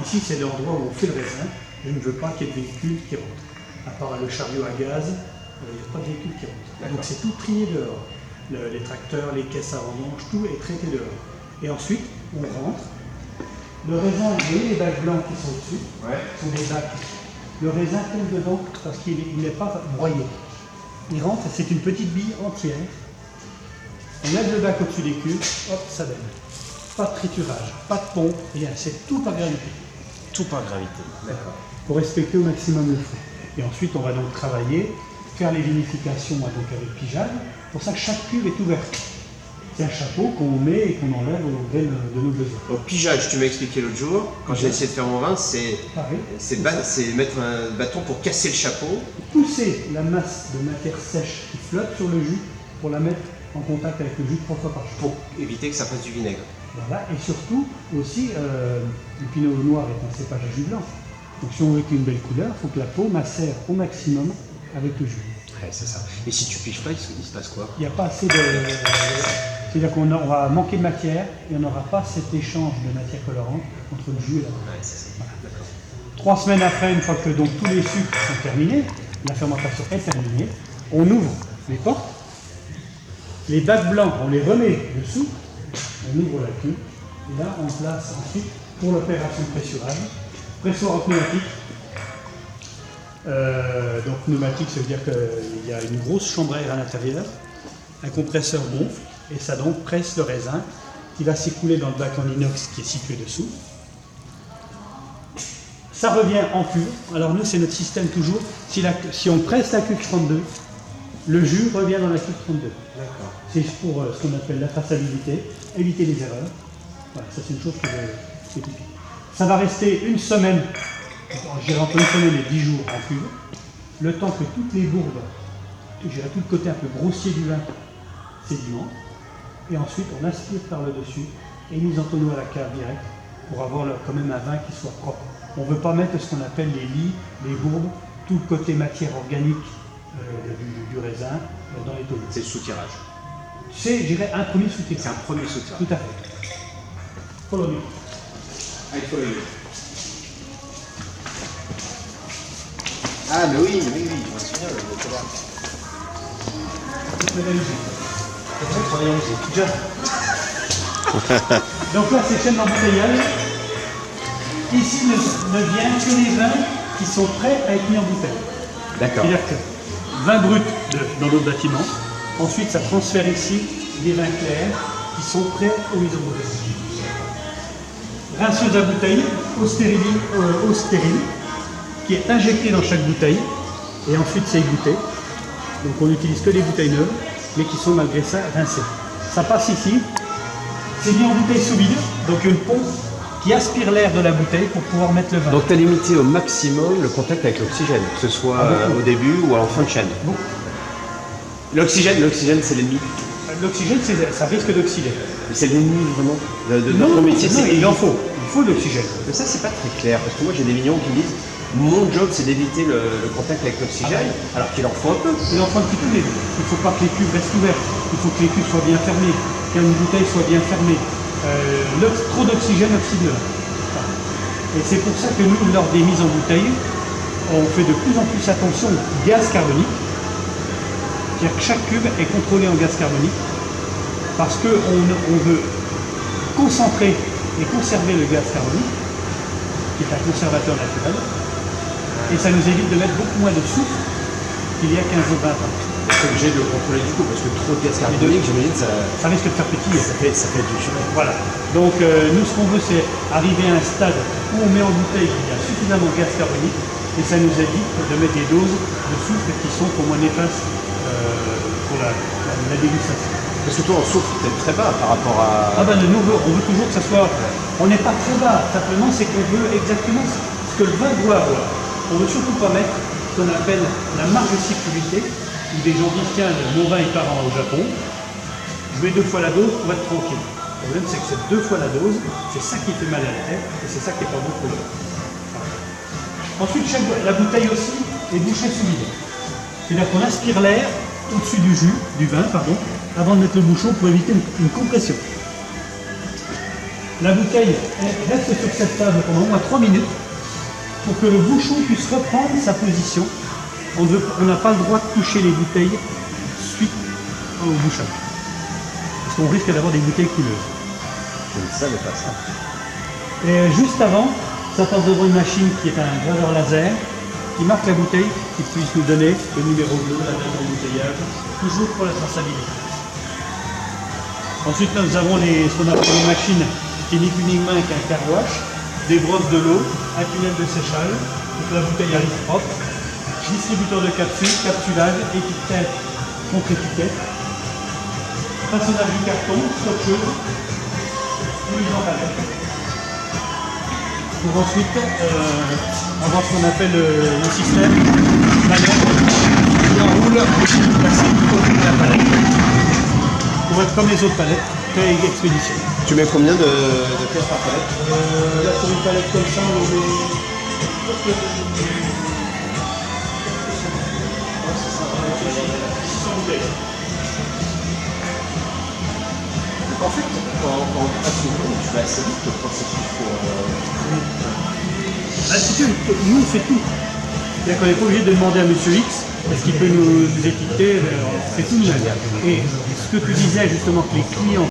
Ici, c'est l'endroit où on fait le raisin. Je ne veux pas qu'il y ait de véhicules qui rentrent. À part le chariot à gaz, il n'y a pas de véhicules qui rentrent. Donc c'est tout trié dehors. Les tracteurs, les caisses à vendange, tout est traité dehors. Et ensuite, on rentre. Le raisin, vous voyez les bacs blancs qui sont dessus, sont des bacs. Le raisin tombe dedans parce qu'il n'est pas broyé. Il rentre, c'est une petite bille entière. On lève le bac au-dessus des cubes, hop, ça donne. Pas de triturage, pas de pont, rien, c'est tout par gravité. Tout par gravité. D'accord. Pour respecter au maximum le feu. Et ensuite, on va donc travailler, faire les vinifications donc avec pigeage. C'est pour ça que chaque cuve est ouverte. C'est un chapeau qu'on met et qu'on enlève au gré de nos besoins. Au pigeage, tu m'as expliqué l'autre jour, quand j'ai essayé de faire mon vin, c'est mettre un bâton pour casser le chapeau. Pousser la masse de matière sèche qui flotte sur le jus pour la mettre en contact avec le jus 3 fois par jour. Pour éviter que ça fasse du vinaigre. Voilà, et surtout aussi, le pinot noir est un cépage à jus blanc. Donc si on veut qu'il y ait une belle couleur, il faut que la peau macère au maximum avec le jus. Ouais, c'est ça. Et si tu piges pas, il se passe quoi? Il n'y a pas assez de... C'est-à-dire qu'on va manquer de matière et on n'aura pas cet échange de matière colorante entre le jus et la peau. Ouais, c'est ça. Voilà. D'accord. 3 semaines après, une fois que donc, tous les sucres sont terminés, la fermentation est terminée, on ouvre les portes, les bacs blancs, on les remet dessous, on ouvre la cuve, et là on place ensuite pour l'opération de pressurage, pressoir pneumatique. Donc pneumatique, ça veut dire qu'il y a une grosse chambre à air à l'intérieur, un compresseur gonfle, et ça donc presse le raisin qui va s'écouler dans le bac en inox qui est situé dessous. Ça revient en cuve. Alors nous, c'est notre système toujours. Si on presse la cuve 32, le jus revient dans la cuve 32. D'accord. C'est pour ce qu'on appelle la traçabilité, éviter les erreurs. Voilà, ça c'est une chose qui est typique. Ça va rester une semaine, je dirais entre une semaine et 10 jours en cuve, le temps que toutes les bourbes, je dirais tout le côté un peu grossier du vin, sédimentent. Et ensuite, on aspire par le dessus et mise en tonneau à la cave direct pour avoir quand même un vin qui soit propre. On ne veut pas mettre ce qu'on appelle les lits, les bourbes, tout le côté matière organique du raisin dans les tonneaux. C'est le soutirage. C'est, je dirais, un premier soutirage. C'est un premier soutirage. Tout à fait. Follow me. Ah, il faut le... Ah, mais oui, je me souviens, le colère. Donc là, c'est chaîne d'embouteillage. Ici ne viennent que les vins qui sont prêts à être mis en bouteille. D'accord. C'est-à-dire que vin brut dans l'autre bâtiment. Ensuite, ça transfère ici des vins clairs qui sont prêts aux mises en bouteille. Rinceuse à bouteille, eau stérile, qui est injectée dans chaque bouteille. Et ensuite, c'est égoutté. Donc on n'utilise que des bouteilles neuves, mais qui sont malgré ça rincées. Ça passe ici, c'est mis en bouteille sous vide, donc une pompe qui aspire l'air de la bouteille pour pouvoir mettre le vin. Donc tu as limité au maximum le contact avec l'oxygène, que ce soit au début ou en fin de chaîne. Bon. L'oxygène c'est l'ennemi. L'oxygène, ça risque d'oxyder. C'est l'ennemi vraiment de notre métier. Non, il en faut. Il faut de l'oxygène. Mais ça, c'est pas très clair, parce que moi j'ai des vignerons qui me disent mon job c'est d'éviter le contact avec l'oxygène, alors qu'il en faut un peu. Il en faut un petit peu, mais il ne faut pas que les cuves restent ouvertes. Il faut que les cuves soient bien fermées, qu'une bouteille soit bien fermée. Trop d'oxygène oxyde le vin. Et c'est pour ça que nous, lors des mises en bouteille, on fait de plus en plus attention au gaz carbonique. C'est-à-dire que chaque cuve est contrôlée en gaz carbonique parce qu'on veut concentrer et conserver le gaz carbonique, qui est un conservateur naturel, et ça nous évite de mettre beaucoup moins de soufre qu'il y a 15 ou 20 ans. C'est obligé de le contrôler du coup, parce que trop de gaz carbonique, j'imagine, ça risque de faire pétiller. Ça fait du chemin. Voilà. Donc nous, ce qu'on veut, c'est arriver à un stade où on met en bouteille qu'il y a suffisamment de gaz carbonique, et ça nous évite de mettre des doses de soufre qui sont pour moi néfastes pour la dégustation. Parce que toi, en soufre, tu es très bas par rapport à... Ah ben nous, on veut toujours que ça soit... On n'est pas très bas, simplement c'est qu'on veut exactement ce que le vin doit avoir. On ne veut surtout pas mettre ce qu'on appelle la marge de sécurité, où des gens disent tiens, mon vin il part au Japon, je mets 2 fois la dose pour être tranquille. Le problème c'est que cette 2 fois la dose, c'est ça qui fait mal à la tête, et c'est ça qui est pas bon pour le vin. Ensuite, la bouteille aussi est bouchée sous vide. C'est-à-dire qu'on aspire l'air au-dessus du vin, avant de mettre le bouchon pour éviter une compression. La bouteille elle reste sur cette table pendant au moins 3 minutes pour que le bouchon puisse reprendre sa position. On n'a pas le droit de toucher les bouteilles suite au bouchage. Parce qu'on risque d'avoir des bouteilles couleuses. Je ne savais pas ça. Et juste avant, ça passe devant une machine qui est un graveur laser qui marque la bouteille, qui puisse nous donner le numéro bleu, la date d'embouteillage, toujours pour la traçabilité. Ensuite, nous avons ce qu'on appelle les machines qui n'est uniquement qu'un car wash, des brosses de l'eau, un tunnel de séchage, pour que la bouteille arrive propre, distributeur de capsules, capsulage, étiquette contre étiquette, façonnage du carton, scotcheuse, mise en palette. Pour ensuite avoir ce qu'on appelle le système manœuvre qui enroule le plastique autour de la palette. Pour être comme les autres palettes, très expédition. Tu mets combien de pièces par palette? Là sur une palette comme ça, on met... En fait, quand on passe une commande, tu vas assez vite le processus pour... Ah, si tu veux, nous on fait tout. C'est-à-dire qu'on n'est pas obligé de demander à Monsieur X, est-ce qu'il peut nous étiqueter, on fait tout nous-mêmes. Et ce que tu disais justement que les clients